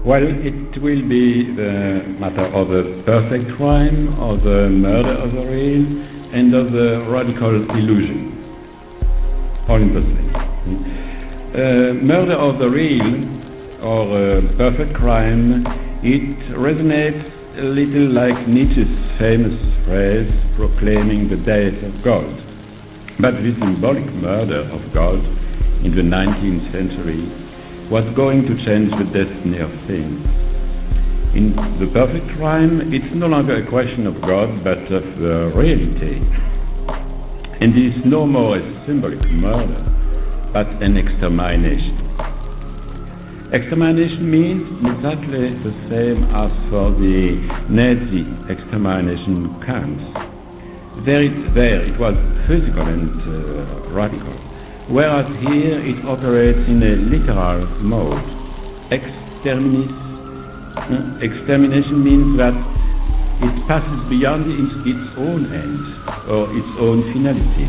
Well, it will be the matter of the perfect crime, of the murder of the real, and of the radical illusion. All in the same. Murder of the real, or perfect crime, it resonates a little like Nietzsche's famous phrase proclaiming the death of God. But this symbolic murder of God in the 19th century was going to change the destiny of things. In the perfect crime, it's no longer a question of God, but of the reality. And it is no more a symbolic murder, but an extermination. Extermination means exactly the same as for the Nazi extermination camps. There it was physical and radical, whereas here it operates in a literal mode. Extermination means that it passes beyond its own end or its own finality.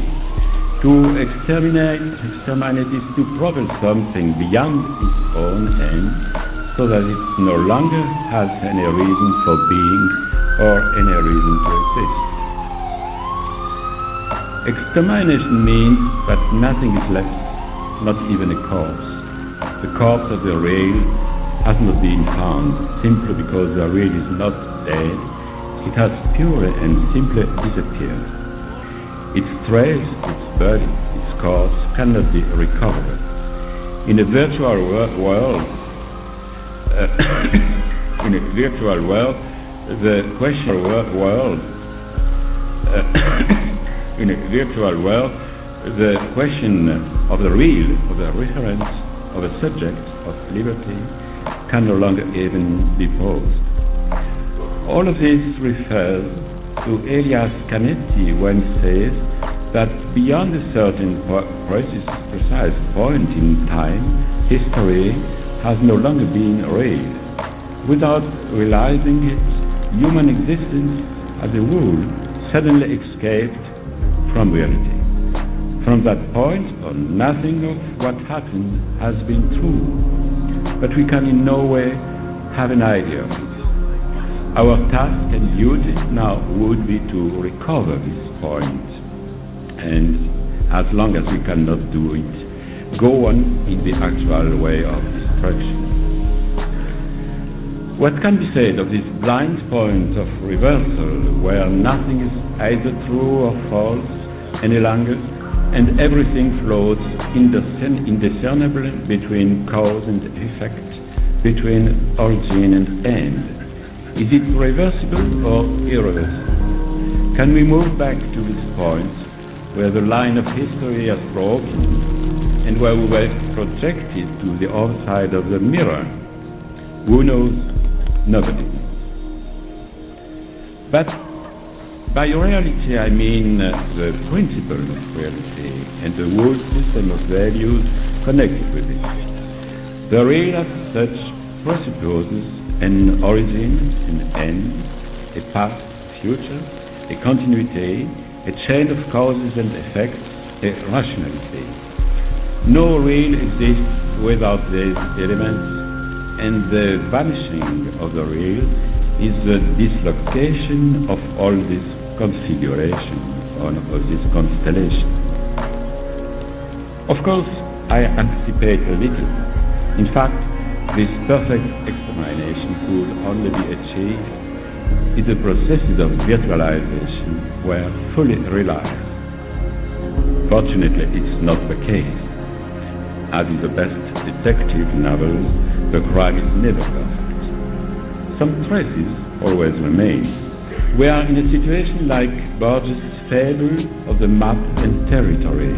To exterminate is to propel something beyond its own end so that it no longer has any reason for being or any reason to exist. Extermination means that nothing is left, not even a corpse. The corpse of the real has not been found simply because the real is not dead. It has purely and simply disappeared. Its trace, its body, its corpse cannot be recovered. In a virtual world, the question of the real, of the reference, of a subject, of liberty, can no longer even be posed. All of this refers to Elias Canetti when he says that beyond a certain precise point in time, history has no longer been real. Without realizing it, human existence as a whole suddenly escaped from reality. From that point on, nothing of what happened has been true, but we can in no way have an idea of it. Our task and duty now would be to recover this point, and as long as we cannot do it, go on in the actual way of destruction. What can be said of this blind point of reversal, where nothing is either true or false any longer, and everything floats indiscernible between cause and effect, between origin and end? Is it reversible or irreversible? Can we move back to this point where the line of history has broken and where we were projected to the other side of the mirror? Who knows? Nobody. But by reality I mean the principle of reality and the whole system of values connected with it. The real as such presupposes an origin, an end, a past, future, a continuity, a chain of causes and effects, a rationality. No real exists without these elements, and the vanishing of the real is the dislocation of all this configuration, of this constellation. Of course, I anticipate a little. In fact, this perfect extermination could only be achieved if the processes of virtualization were fully realized. Fortunately, it's not the case. As in the best detective novels, the crime is never perfect. Some traces always remain. We are in a situation like Borges' fable of the map and territory.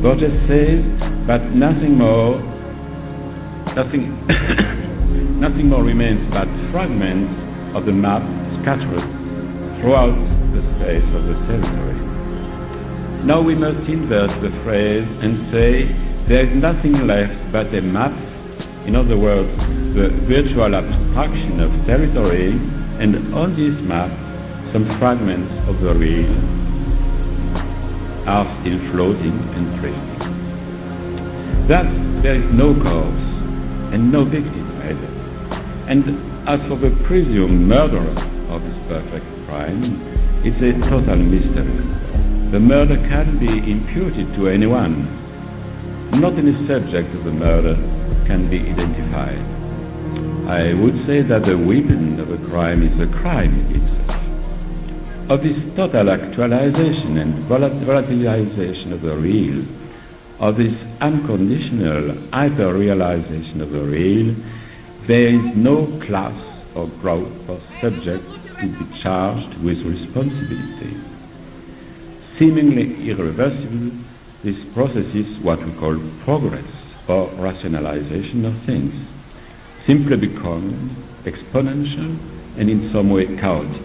Borges says that nothing more remains but fragments of the map scattered throughout the space of the territory. Now we must invert the phrase and say there is nothing left but a map, in other words, the virtual abstraction of territory, and on this map some fragments of the real are still floating and drifting. Thus there is no cause and no victim either, And as for the presumed murderer of this perfect crime, it's a total mystery. The murder can be imputed to anyone. Not any subject of the murder can be identified. I would say that the weapon of a crime is the crime itself. Of this total actualization and volatilization of the real, of this unconditional hyper-realization of the real, there is no class or group or subject to be charged with responsibility. Seemingly irreversible, this process is what we call progress or rationalization of things, simply becoming exponential and in some way chaotic.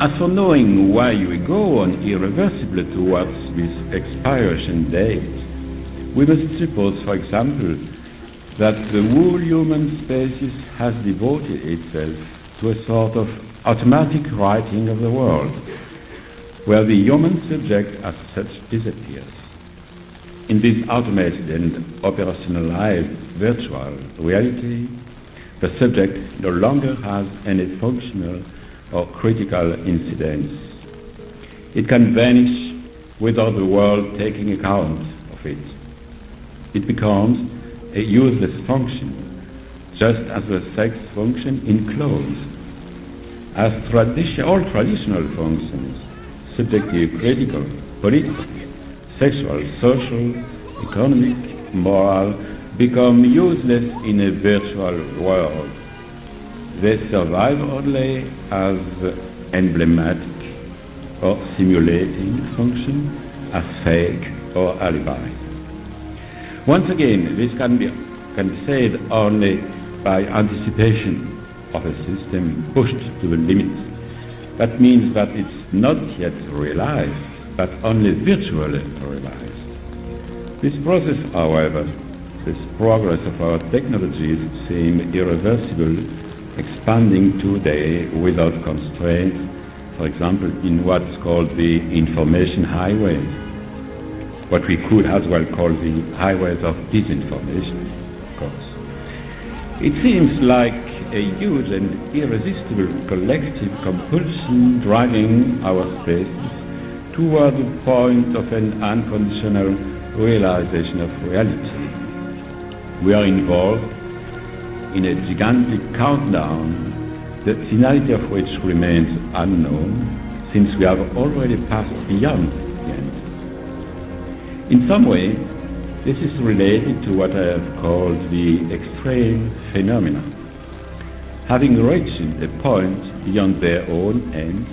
As for knowing why we go on irreversibly towards this expiration date, we must suppose, for example, that the whole human species has devoted itself to a sort of automatic writing of the world, where the human subject as such disappears. In this automated and operationalized virtual reality, the subject no longer has any functional or critical incidence. It can vanish without the world taking account of it. It becomes a useless function, just as the sex function in clothes. As all traditional functions, subjective, critical, political, sexual, social, economic, moral, become useless in a virtual world. They survive only as emblematic or simulating function, as fake or alibi. Once again, this can be said only by anticipation of a system pushed to the limit. That means that it's not yet realized, but only virtually realized. This process, however, this progress of our technologies seem irreversible, expanding today without constraints, for example, in what's called the information highways, what we could as well call the highways of disinformation, of course. It seems like a huge and irresistible collective compulsion driving our spaces toward the point of an unconditional realization of reality. We are involved in a gigantic countdown, the finality of which remains unknown, since we have already passed beyond the end. In some way, this is related to what I have called the extreme phenomena. Having reached a point beyond their own end,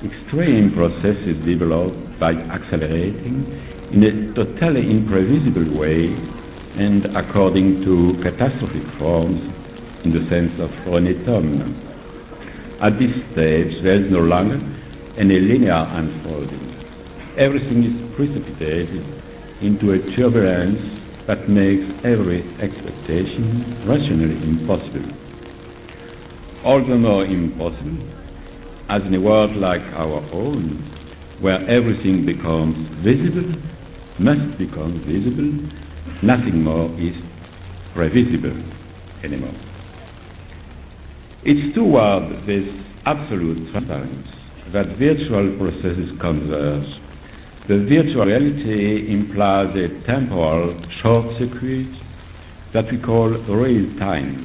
extreme processes develop by accelerating in a totally imprevisible way and according to catastrophic forms in the sense of René Thom. At this stage, there is no longer any linear unfolding. Everything is precipitated into a turbulence that makes every expectation rationally impossible. All the more impossible as in a world like our own, where everything becomes visible, must become visible, nothing more is previsible anymore. It's toward this absolute transparency that virtual processes converge. The virtual reality implies a temporal short circuit that we call real time.